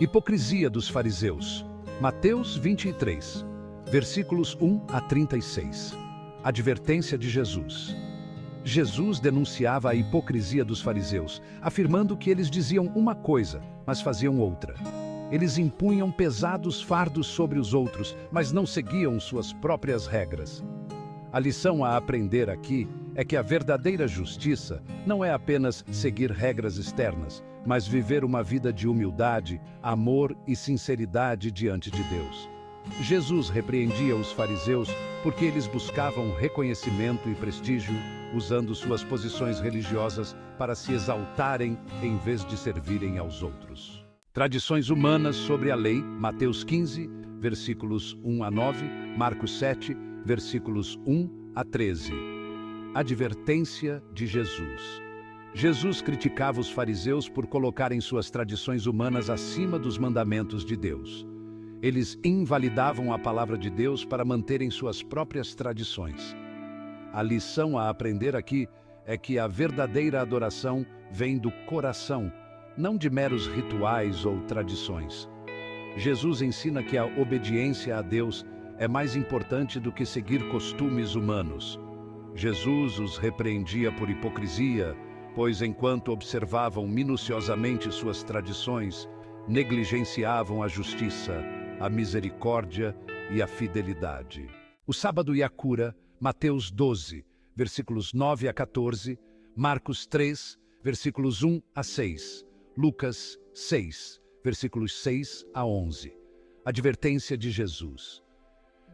Hipocrisia dos fariseus. Mateus 23, versículos 1 a 36. Advertência de Jesus. Jesus denunciava a hipocrisia dos fariseus, afirmando que eles diziam uma coisa, mas faziam outra. Eles impunham pesados fardos sobre os outros, mas não seguiam suas próprias regras. A lição a aprender aqui é que a verdadeira justiça não é apenas seguir regras externas, mas viver uma vida de humildade, amor e sinceridade diante de Deus. Jesus repreendia os fariseus porque eles buscavam reconhecimento e prestígio, usando suas posições religiosas para se exaltarem em vez de servirem aos outros. Tradições humanas sobre a lei, Mateus 15, versículos 1 a 9, Marcos 7, versículos 1 a 13. Advertência de Jesus. Jesus criticava os fariseus por colocarem suas tradições humanas acima dos mandamentos de Deus. Eles invalidavam a palavra de Deus para manterem suas próprias tradições. A lição a aprender aqui é que a verdadeira adoração vem do coração, não de meros rituais ou tradições. Jesus ensina que a obediência a Deus é mais importante do que seguir costumes humanos. Jesus os repreendia por hipocrisia, pois enquanto observavam minuciosamente suas tradições, negligenciavam a justiça, a misericórdia e a fidelidade. O sábado e a cura, Mateus 12, versículos 9 a 14, Marcos 3, versículos 1 a 6, Lucas 6, versículos 6 a 11. Advertência de Jesus.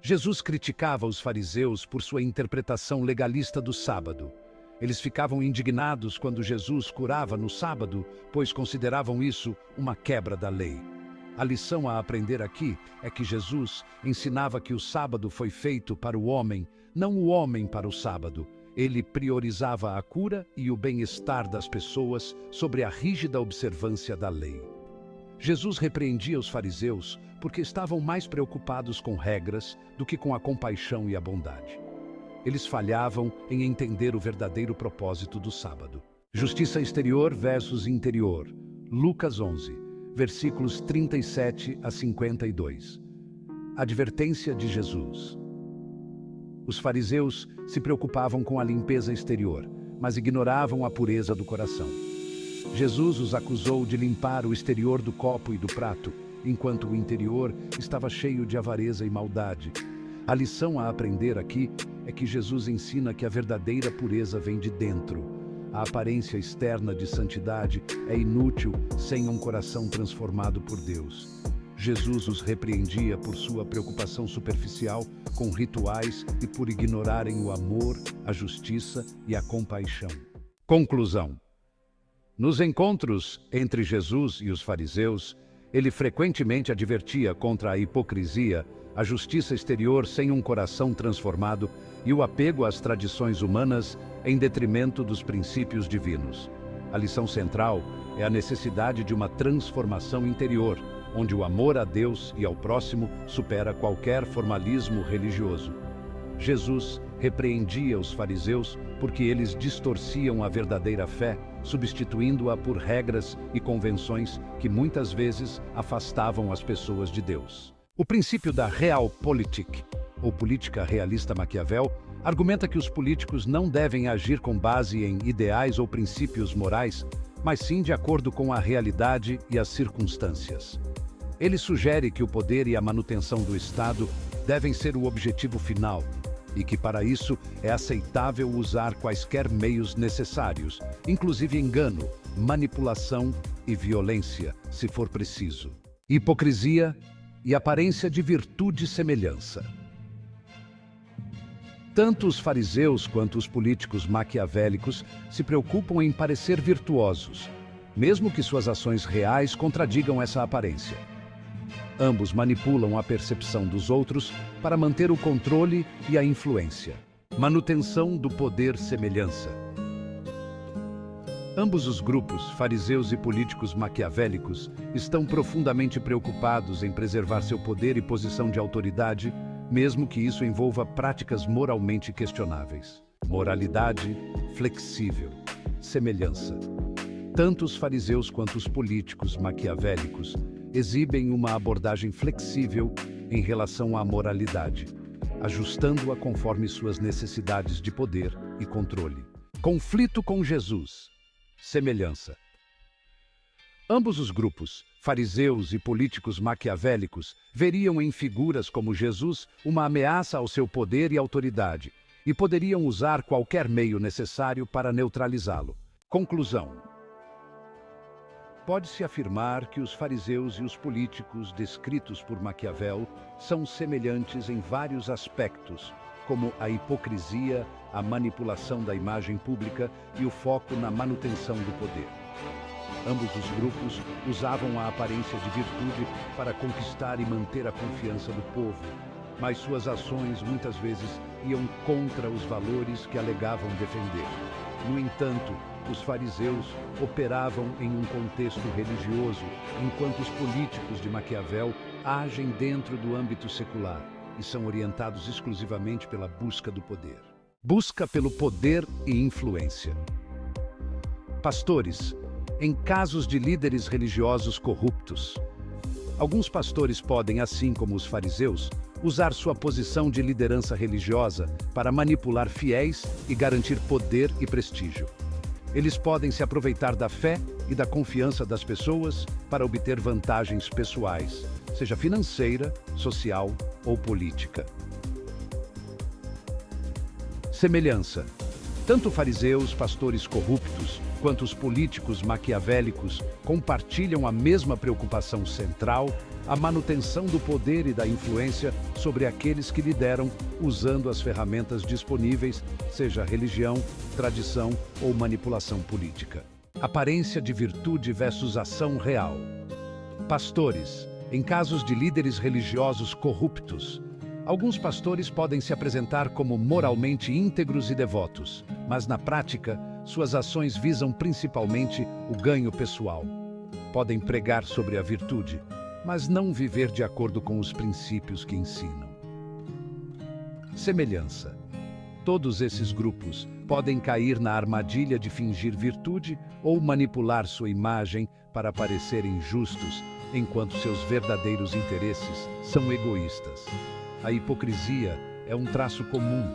Jesus criticava os fariseus por sua interpretação legalista do sábado. Eles ficavam indignados quando Jesus curava no sábado, pois consideravam isso uma quebra da lei. A lição a aprender aqui é que Jesus ensinava que o sábado foi feito para o homem, não o homem para o sábado. Ele priorizava a cura e o bem-estar das pessoas sobre a rígida observância da lei. Jesus repreendia os fariseus porque estavam mais preocupados com regras do que com a compaixão e a bondade. Eles falhavam em entender o verdadeiro propósito do sábado. Justiça exterior versus interior. Lucas 11, versículos 37 a 52. Advertência de Jesus. Os fariseus se preocupavam com a limpeza exterior, mas ignoravam a pureza do coração. Jesus os acusou de limpar o exterior do copo e do prato, enquanto o interior estava cheio de avareza e maldade. A lição a aprender aqui é que Jesus ensina que a verdadeira pureza vem de dentro. A aparência externa de santidade é inútil sem um coração transformado por Deus. Jesus os repreendia por sua preocupação superficial com rituais e por ignorarem o amor, a justiça e a compaixão. Conclusão. Nos encontros entre Jesus e os fariseus, ele frequentemente advertia contra a hipocrisia, a justiça exterior sem um coração transformado e o apego às tradições humanas em detrimento dos princípios divinos. A lição central é a necessidade de uma transformação interior, onde o amor a Deus e ao próximo supera qualquer formalismo religioso. Jesus repreendia os fariseus porque eles distorciam a verdadeira fé, substituindo-a por regras e convenções que muitas vezes afastavam as pessoas de Deus. O princípio da Realpolitik, ou política realista Maquiavel, argumenta que os políticos não devem agir com base em ideais ou princípios morais, mas sim de acordo com a realidade e as circunstâncias. Ele sugere que o poder e a manutenção do Estado devem ser o objetivo final, e que para isso é aceitável usar quaisquer meios necessários, inclusive engano, manipulação e violência, se for preciso. Hipocrisia e aparência de virtude e semelhança. Tanto os fariseus quanto os políticos maquiavélicos se preocupam em parecer virtuosos, mesmo que suas ações reais contradigam essa aparência. Ambos manipulam a percepção dos outros para manter o controle e a influência. Manutenção do poder-semelhança. Ambos os grupos, fariseus e políticos maquiavélicos, estão profundamente preocupados em preservar seu poder e posição de autoridade, mesmo que isso envolva práticas moralmente questionáveis. Moralidade flexível. Semelhança. Tanto os fariseus quanto os políticos maquiavélicos exibem uma abordagem flexível em relação à moralidade, ajustando-a conforme suas necessidades de poder e controle. Conflito com Jesus. Semelhança. Ambos os grupos, fariseus e políticos maquiavélicos, veriam em figuras como Jesus uma ameaça ao seu poder e autoridade, e poderiam usar qualquer meio necessário para neutralizá-lo. Conclusão. Pode-se afirmar que os fariseus e os políticos descritos por Maquiavel são semelhantes em vários aspectos, como a hipocrisia, a manipulação da imagem pública e o foco na manutenção do poder. Ambos os grupos usavam a aparência de virtude para conquistar e manter a confiança do povo, mas suas ações muitas vezes iam contra os valores que alegavam defender. No entanto, os fariseus operavam em um contexto religioso, enquanto os políticos de Maquiavel agem dentro do âmbito secular e são orientados exclusivamente pela busca do poder. Busca pelo poder e influência. Pastores, em casos de líderes religiosos corruptos. Alguns pastores podem, assim como os fariseus, usar sua posição de liderança religiosa para manipular fiéis e garantir poder e prestígio. Eles podem se aproveitar da fé e da confiança das pessoas para obter vantagens pessoais, seja financeira, social ou política. Semelhança. Tanto fariseus, pastores corruptos, quanto os políticos maquiavélicos compartilham a mesma preocupação central, a manutenção do poder e da influência sobre aqueles que lideram, usando as ferramentas disponíveis, seja religião, tradição ou manipulação política. Aparência de virtude versus ação real. Pastores, em casos de líderes religiosos corruptos, alguns pastores podem se apresentar como moralmente íntegros e devotos, mas na prática, suas ações visam principalmente o ganho pessoal. Podem pregar sobre a virtude, mas não viver de acordo com os princípios que ensinam. Semelhança. Todos esses grupos podem cair na armadilha de fingir virtude ou manipular sua imagem para parecerem justos, enquanto seus verdadeiros interesses são egoístas. A hipocrisia é um traço comum,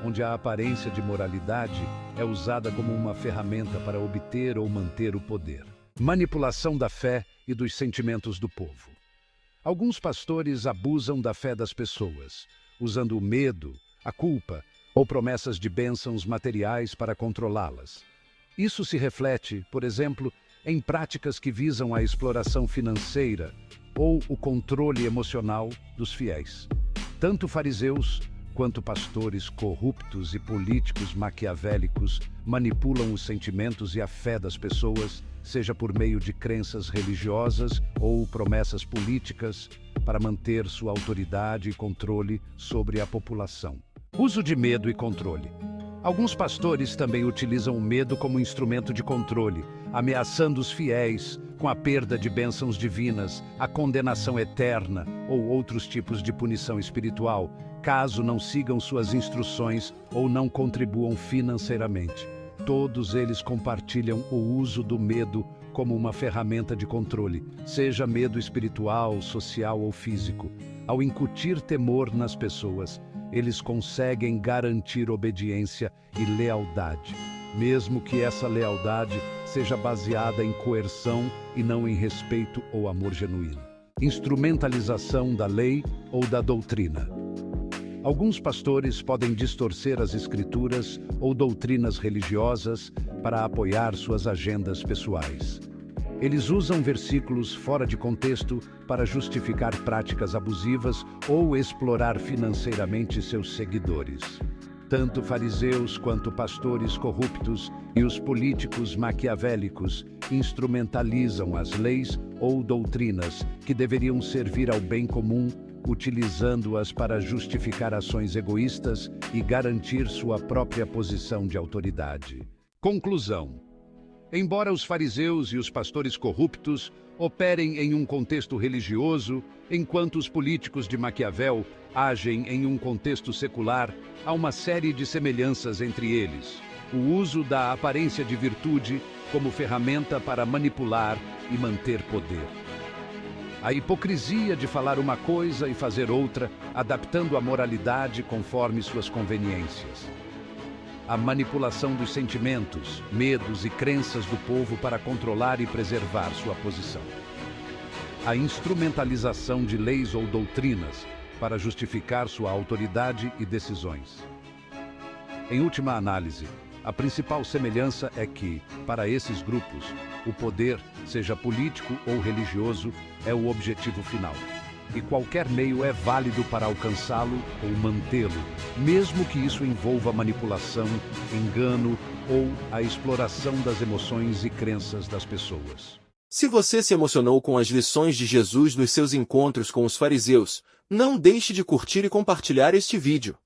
onde a aparência de moralidade é usada como uma ferramenta para obter ou manter o poder. Manipulação da fé e dos sentimentos do povo. Alguns pastores abusam da fé das pessoas, usando o medo, a culpa ou promessas de bênçãos materiais para controlá-las. Isso se reflete, por exemplo, em práticas que visam a exploração financeira ou o controle emocional dos fiéis. Tanto fariseus quanto pastores corruptos e políticos maquiavélicos manipulam os sentimentos e a fé das pessoas, seja por meio de crenças religiosas ou promessas políticas, para manter sua autoridade e controle sobre a população. Uso de medo e controle. Alguns pastores também utilizam o medo como instrumento de controle, ameaçando os fiéis com a perda de bênçãos divinas, a condenação eterna ou outros tipos de punição espiritual, caso não sigam suas instruções ou não contribuam financeiramente. Todos eles compartilham o uso do medo como uma ferramenta de controle, seja medo espiritual, social ou físico. Ao incutir temor nas pessoas, eles conseguem garantir obediência e lealdade, mesmo que essa lealdade seja baseada em coerção e não em respeito ou amor genuíno. Instrumentalização da lei ou da doutrina. Alguns pastores podem distorcer as escrituras ou doutrinas religiosas para apoiar suas agendas pessoais. Eles usam versículos fora de contexto para justificar práticas abusivas ou explorar financeiramente seus seguidores. Tanto fariseus quanto pastores corruptos e os políticos maquiavélicos instrumentalizam as leis ou doutrinas que deveriam servir ao bem comum, utilizando-as para justificar ações egoístas e garantir sua própria posição de autoridade. Conclusão. Embora os fariseus e os pastores corruptos operem em um contexto religioso, enquanto os políticos de Maquiavel agem em um contexto secular, há uma série de semelhanças entre eles. O uso da aparência de virtude como ferramenta para manipular e manter poder. A hipocrisia de falar uma coisa e fazer outra, adaptando a moralidade conforme suas conveniências. A manipulação dos sentimentos, medos e crenças do povo para controlar e preservar sua posição. A instrumentalização de leis ou doutrinas para justificar sua autoridade e decisões. Em última análise, a principal semelhança é que, para esses grupos, o poder, seja político ou religioso, é o objetivo final. E qualquer meio é válido para alcançá-lo ou mantê-lo, mesmo que isso envolva manipulação, engano ou a exploração das emoções e crenças das pessoas. Se você se emocionou com as lições de Jesus nos seus encontros com os fariseus, não deixe de curtir e compartilhar este vídeo.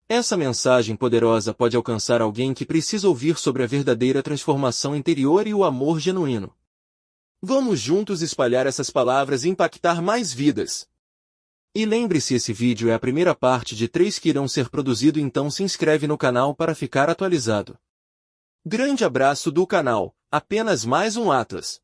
Essa mensagem poderosa pode alcançar alguém que precisa ouvir sobre a verdadeira transformação interior e o amor genuíno. Vamos juntos espalhar essas palavras e impactar mais vidas. E lembre-se, esse vídeo é a primeira parte de 3 que irão ser produzidos, então se inscreve no canal para ficar atualizado. Grande abraço do canal, apenas mais um Atlas.